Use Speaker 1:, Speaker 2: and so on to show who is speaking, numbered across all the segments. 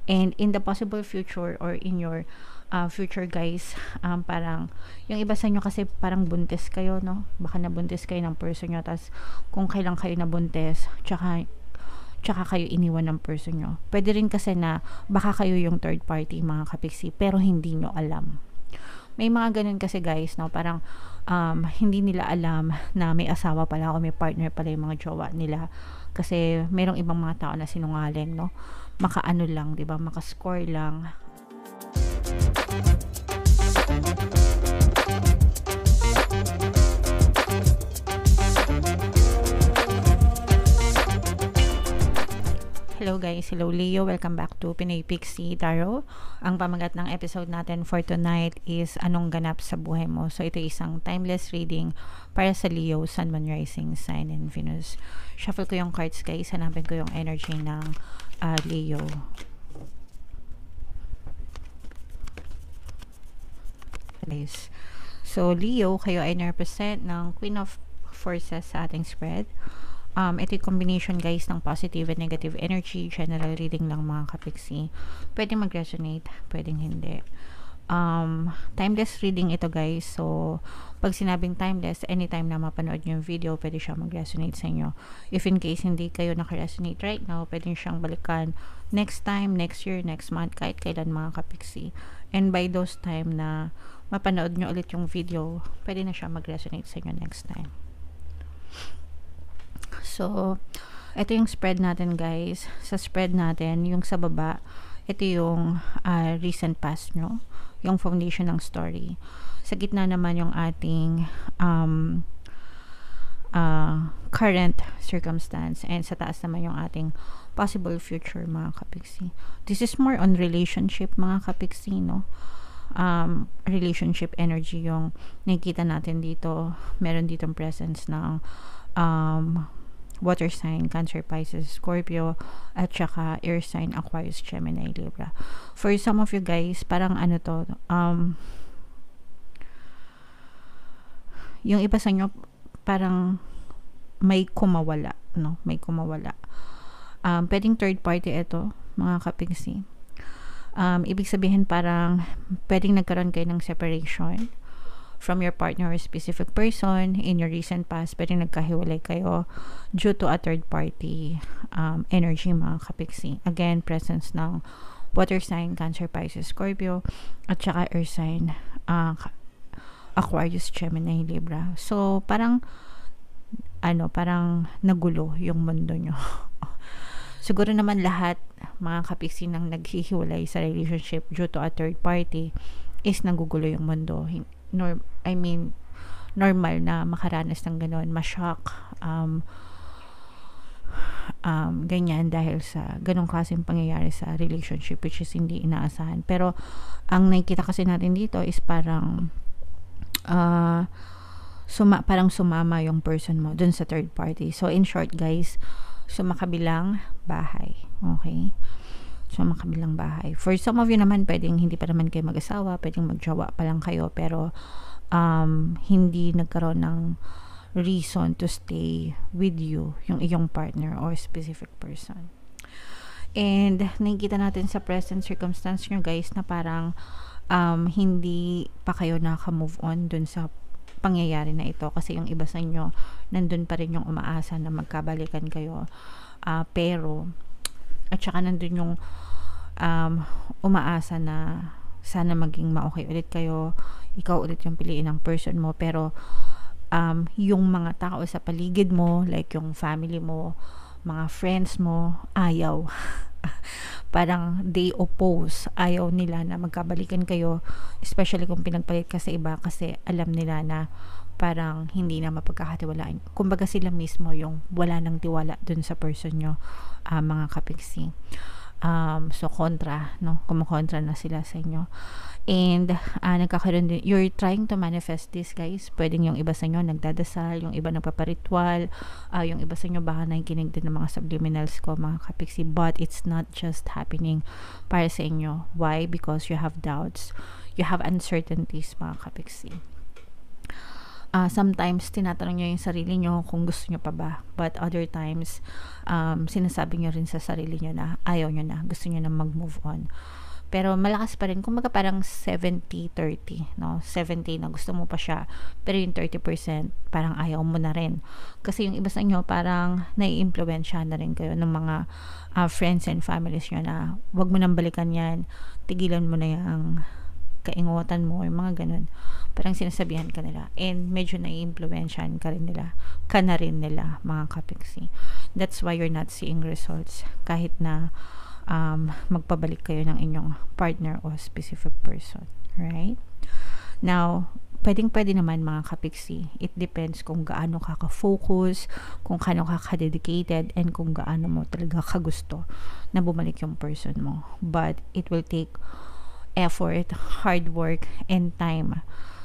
Speaker 1: And in the possible future or in your future guys, parang yung iba sa inyo kasi parang buntis kayo, no? Baka nabuntis kayo ng person nyo, tas kung kailan kayo nabuntis, tsaka kayo iniwan ng person nyo. Pwede rin kasi na baka kayo yung third party mga kapiksi, pero hindi nyo alam. May mga ganun kasi guys, no? Parang hindi nila alam na may asawa pala o may partner pala yung mga jowa nila. Kasi merong ibang mga tao na sinungaling, no? Makaano lang, 'di ba? Maka-score lang. Hello guys, hello Leo, welcome back to Pinoy Pixie Tarot. Ang pamagat ng episode natin for tonight is anong ganap sa buhay mo. So ito isang timeless reading para sa Leo, Sun, Moon, Rising, Sign, and Venus. Shuffle ko yung cards guys, hanapin ko yung energy ng Leo. Guys. So Leo, kayo ay na-represent ng Queen of Forces sa ating spread. Ito yung combination guys ng positive and negative energy, general reading lang mga kapiksi. Pwedeng mag-resonate, pwedeng hindi. Timeless reading ito guys. So, pag sinabing timeless, anytime na mapanood nyo yung video, pwede siya mag-resonate sa inyo. If in case hindi kayo naka-resonate right now, pwede siyang balikan next time, next year, next month, kahit kailan mga kapiksi. And by those time na mapanood nyo ulit yung video, pwede na siya mag-resonate sa inyo next time. So, ito yung spread natin guys. Sa spread natin, yung sa baba, ito yung recent past nyo. Yung foundation ng story. Sa gitna naman yung ating current circumstance. And sa taas naman yung ating possible future mga kapiksi. This is more on relationship mga kapiksi, no? Relationship energy yung nakikita natin dito. Meron ditong presence ng water sign, Cancer, Pisces, Scorpio, at saka air sign, Aquarius, Gemini, Libra. For some of you guys, parang ano to, yung iba sa inyo, parang may kumawala, no? May kumawala. Pwedeng third party ito, mga kapiksi. Ibig sabihin parang pwedeng nagkaroon kayo ng separation from your partner or specific person in your recent past. Pwedeng nagkahiwalay kayo due to a third party energy mga kapiksi. Again, presence ng water sign, Cancer, Pisces, Scorpio, at saka air sign, Aquarius, Gemini, Libra. So, parang parang nagulo yung mundo nyo. Siguro naman lahat mga kapiksi nang naghihiwalay sa relationship due to a third party is nagugulo yung mundo. Normal na makaranas ng gano'n, ma-shock, ganyan dahil sa ganong klaseng pangyayari sa relationship which is hindi inaasahan. Pero ang nakikita kasi natin dito is parang parang sumama yung person mo dun sa third party. So in short guys, sumakabilang bahay. Okay? Sumakabilang bahay. For some of you naman, pwedeng hindi pa naman kayo mag-asawa, pwedeng magjowa pa lang kayo, pero hindi nagkaroon ng reason to stay with you yung iyong partner or specific person. And nakikita natin sa present circumstance nyo guys na parang hindi pa kayo naka-move on dun sa pangyayari na ito, kasi yung iba sa inyo nandun pa rin yung umaasa na magkabalikan kayo, pero at saka nandun yung umaasa na sana maging ma-okay ulit kayo, ikaw ulit yung piliin ng person mo, pero yung mga tao sa paligid mo, like yung family mo, mga friends mo, ayaw. Parang they oppose, ayaw nila na magkabalikan kayo, especially kung pinagpalit ka sa iba, kasi alam nila na parang hindi na mapagkakatiwalaan. Kumbaga sila mismo yung wala ng tiwala dun sa person nyo, mga kapiksi. So kontra, no? Kumukontra na sila sa inyo. And nagkakaroon din, you're trying to manifest this guys. Pwedeng yung iba sa inyo nagdadasal, yung iba nagpaparitual, yung iba sa inyo baka nakikinig din ng mga subliminals ko mga kapiksi, but it's not just happening para sa inyo. Why? Because you have doubts, you have uncertainties mga kapiksi. sometimes tinatanong nyo yung sarili nyo kung gusto nyo pa ba, but other times sinasabi nyo rin sa sarili nyo na ayaw nyo na, gusto nyo na mag-move on. Pero malakas pa rin, kumbaga parang 70-30, no? 70 na gusto mo pa siya, pero yung 30% parang ayaw mo na rin. Kasi yung iba sa inyo parang nai-impluwensya na rin kayo ng mga friends and families nyo na wag mo nang balikan yan, tigilan mo na yung kaingutan mo, yung mga ganun. Parang sinasabihan ka nila, and medyo nai-impluwensyahan ka na rin nila, mga kapiksi. That's why you're not seeing results kahit na magpabalik kayo ng inyong partner o specific person, right? Now, pwede naman mga kapiksi. It depends kung gaano ka ka-focus, kung gaano ka ka-dedicated, and kung gaano mo talaga kagusto na bumalik yung person mo. But it will take effort, hard work, and time.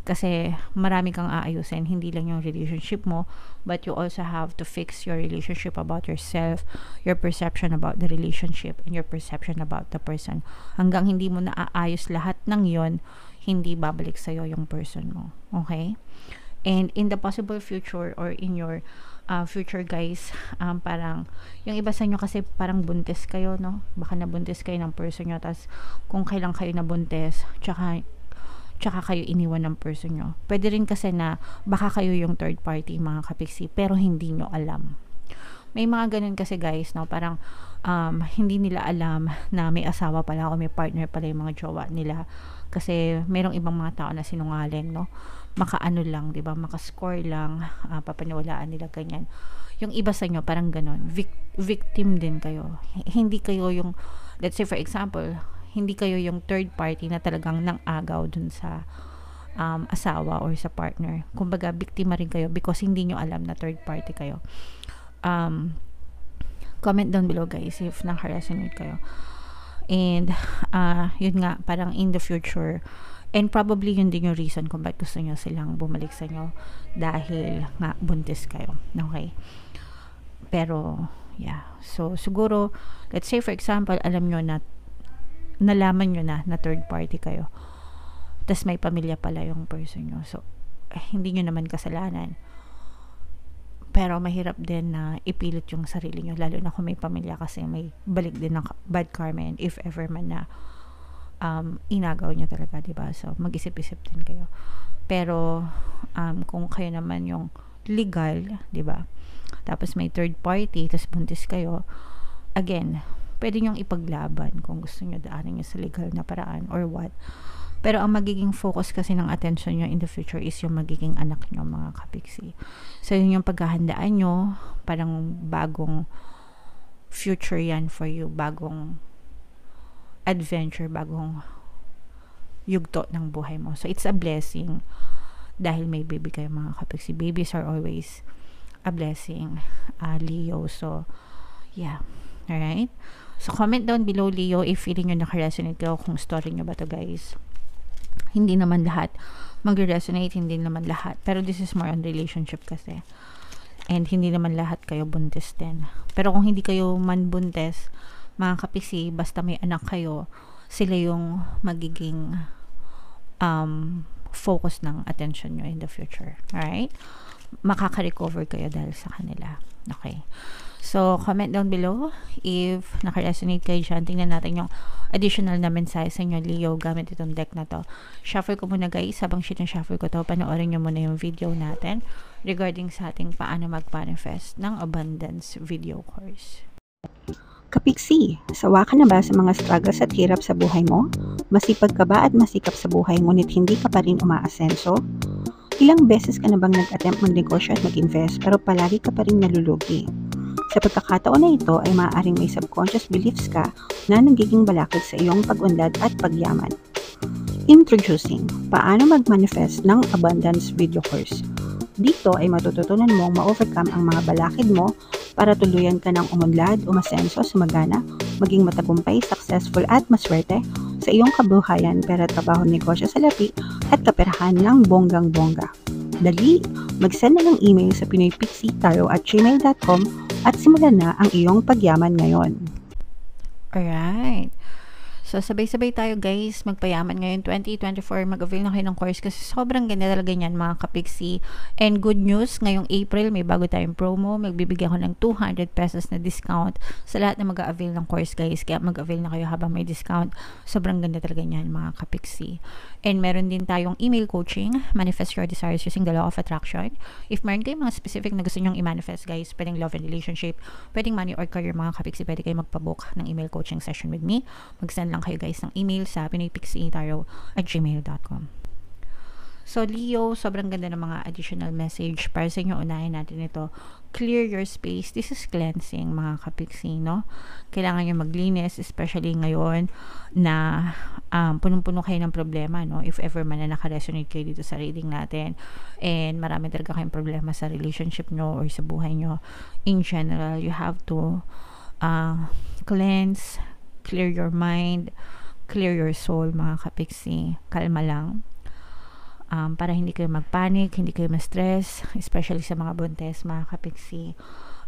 Speaker 1: Kasi marami kang aayusin, hindi lang yung relationship mo, but you also have to fix your relationship about yourself, your perception about the relationship, and your perception about the person. Hanggang hindi mo naaayos lahat ng yon, hindi babalik sa'yo yung person mo. Okay? And in the possible future, or in your future guys, parang yung iba sa inyo kasi parang buntis kayo, no? Baka nabuntis kayo ng person nyo, tas kung kailan kayo nabuntis, tsaka kayo iniwan ng person nyo. Pwede rin kasi na baka kayo yung third party, mga kapiksi, pero hindi nyo alam. May mga ganun kasi guys, no? Parang hindi nila alam na may asawa pala o may partner pala yung mga jowa nila. Kasi merong ibang mga tao na sinungaling, no? Makaano lang, 'di ba? Maka-score lang, papaniwalaan nila ganyan. Yung iba sa inyo parang ganun, victim din kayo. Hindi kayo yung, let's say for example, hindi kayo yung third party na talagang nang-agaw dun sa asawa or sa partner. Kumbaga, biktima rin kayo because hindi nyo alam na third party kayo. Comment down below guys if naka-resonate kayo. And yun nga, parang in the future, and probably yun din yung reason kung bakit gusto nyo silang bumalik sa inyo, dahil nga buntis kayo. Okay? Pero yeah, so siguro, let's say for example, alam nyo na, nalaman nyo na third party kayo, tas may pamilya pala yung person nyo, so hindi nyo naman kasalanan, pero mahirap din na ipilit yung sarili nyo, lalo na kung may pamilya, kasi may balik din ng bad karma, and if ever man na inagaw nyo talaga, diba? So mag-isip-isip din kayo. Pero kung kayo naman yung legal, diba, tapos may third party, tas buntis kayo, again, pwede nyong ipaglaban kung gusto nyo daanin nyo sa legal na paraan or what. Pero ang magiging focus kasi ng attention nyo in the future is yung magiging anak nyo, mga kapiksi. So yun yung paghahandaan nyo, parang bagong future yan for you, bagong adventure, bagong yugto ng buhay mo. So it's a blessing dahil may baby kayo, mga kapiksi. Babies are always a blessing, Leo. So yeah, alright. So comment down below, Leo, if feeling nyo naka-resonate kayo, kung story nyo ba to guys. Hindi naman lahat mag-resonate, hindi naman lahat, pero this is more on relationship kasi, and hindi naman lahat kayo buntis din. Pero kung hindi kayo man buntis, mga kapiksi, basta may anak kayo, sila yung magiging focus ng attention nyo in the future. Alright? Makaka-recover kayo dahil sa kanila. Okay. So, comment down below if naka-resonate kayo dyan. Tingnan natin yung additional na mensahe sa inyo, Leo, gamit itong deck na to. Shuffle ko muna guys. Habang shuffle ko to, panoorin nyo muna yung video natin regarding sa ating paano mag-manifest ng abundance video course.
Speaker 2: Kapiksi, sawa ka na ba sa mga struggles at hirap sa buhay mo? Masipag ka ba at masikap sa buhay ngunit hindi ka pa rin umaasenso? Ilang beses ka na bang nag-attempt magnegosyo at mag-invest pero palagi ka pa rin nalulugi? Sa pagkakataon na ito ay maaaring may subconscious beliefs ka na nagiging balakid sa iyong pag-unlad at pagyaman. Introducing, paano mag-manifest ng abundance video course. Dito ay matututunan mong ma-overcome ang mga balakid mo para tuluyan ka ng umunlad, umasenso, sumagana, maging matagumpay, successful at maswerte sa iyong kabuhayan, pera, trabaho, negosyo, salapi at kaperahan ng bonggang-bongga. Dali, mag-send na ng email sa pinoypixitaro@gmail.com at simulan na ang iyong pagyaman ngayon.
Speaker 1: Alright. So, sabay-sabay tayo guys, magpayaman ngayon 2024, mag-avail na kayo ng course kasi sobrang ganda talaga niyan mga kapiksi. And good news, ngayong April may bago tayong promo, magbibigay ako ng 200 pesos na discount sa lahat na mag-avail ng course guys, kaya mag-avail na kayo habang may discount. Sobrang ganda talaga niyan mga kapiksi. And meron din tayong email coaching, manifest your desires using the law of attraction. If meron kayong mga specific na gusto nyong i-manifest guys, pwedeng love and relationship, pwedeng money or career mga kapiksi, pwede kayo magpabook ng email coaching session with me. Mag-send lang kayo guys ng email sa pinoypixietarot@gmail.com. So Leo, sobrang ganda ng mga additional message para sa inyo. Unahin natin ito. Clear your space. This is cleansing mga kapiksi, no? Kailangan nyo maglinis, especially ngayon na punong-puno kayo ng problema, no? If ever man na naka-resonate kayo dito sa reading natin and marami talaga kayong problema sa relationship nyo or sa buhay nyo in general, you have to cleanse, clear your mind, clear your soul mga kapiksi. Kalma lang. Para hindi kayo magpanic, hindi kayo ma-stress, especially sa mga buntes mga kapiksi.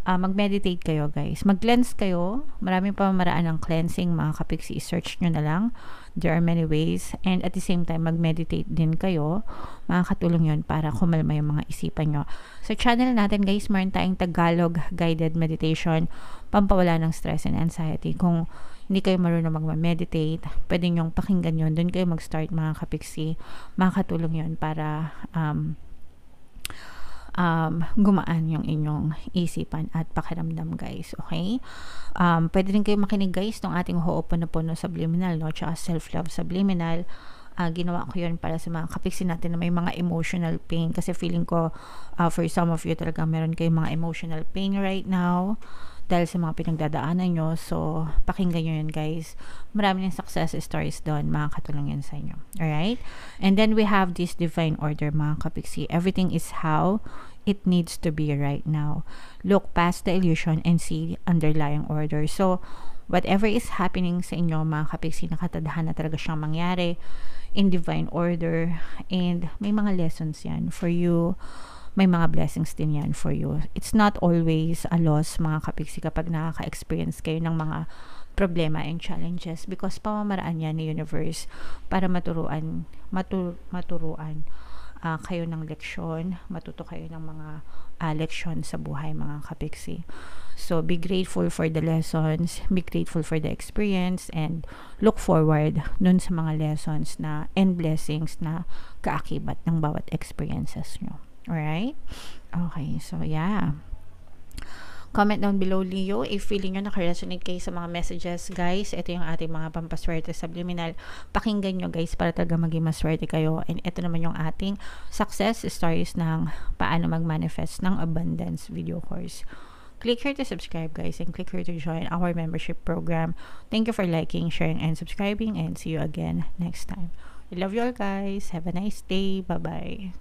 Speaker 1: Mag-meditate kayo guys. Mag-cleanse kayo. Maraming pamamaraan ng cleansing mga kapiksi. I-search nyo na lang. There are many ways. And at the same time, mag-meditate din kayo. Makakatulong yun para kumalma yung mga isipan nyo. Sa channel natin guys, meron tayong Tagalog guided meditation, pampawala ng stress and anxiety. Kung hindi kayo marunong mag-meditate, pwede nyong pakinggan yun. Doon kayo mag-start mga kapiksi. Makakatulong yun para gumaan yung inyong isipan at pakiramdam guys, okay? Pwede rin kayo makinig guys ng ating Ho'oponopono Subliminal, no? Tsaka Self-Love Subliminal. Ginawa ko yun para sa mga kapiksi natin na may mga emotional pain, kasi feeling ko for some of you talaga meron kayong mga emotional pain right now dahil sa mga pinagdadaanan nyo. So, pakinggan nyo yun guys. Marami ng success stories doon. Makakatulong yun sa inyo. Alright? And then we have this divine order mga kapiksi. Everything is how it needs to be right now. Look past the illusion and see underlying order. So, whatever is happening sa inyo mga kapiksi, nakatadahan na talaga siyang mangyari in divine order. And may mga lessons yan for you. May mga blessings din yan for you. It's not always a loss mga kapiksi kapag nakaka-experience kayo ng mga problema and challenges, because pamamaraan yan ni universe para maturuan kayo ng leksyon, matuto kayo ng mga leksyon sa buhay mga kapiksi. So be grateful for the lessons, be grateful for the experience, and look forward dun sa mga lessons na and blessings na kaakibat ng bawat experiences nyo. Alright? Okay, so yeah. Comment down below Leo if feeling nyo naka-resonate kayo sa mga messages guys. Ito yung ating mga pampaswerte subliminal. Pakinggan nyo guys para talaga maging maswerte kayo. And ito naman yung ating success stories ng paano mag-manifest ng abundance video course. Click here to subscribe guys, and click here to join our membership program. Thank you for liking, sharing, and subscribing, and see you again next time. I love you all guys. Have a nice day. Bye-bye.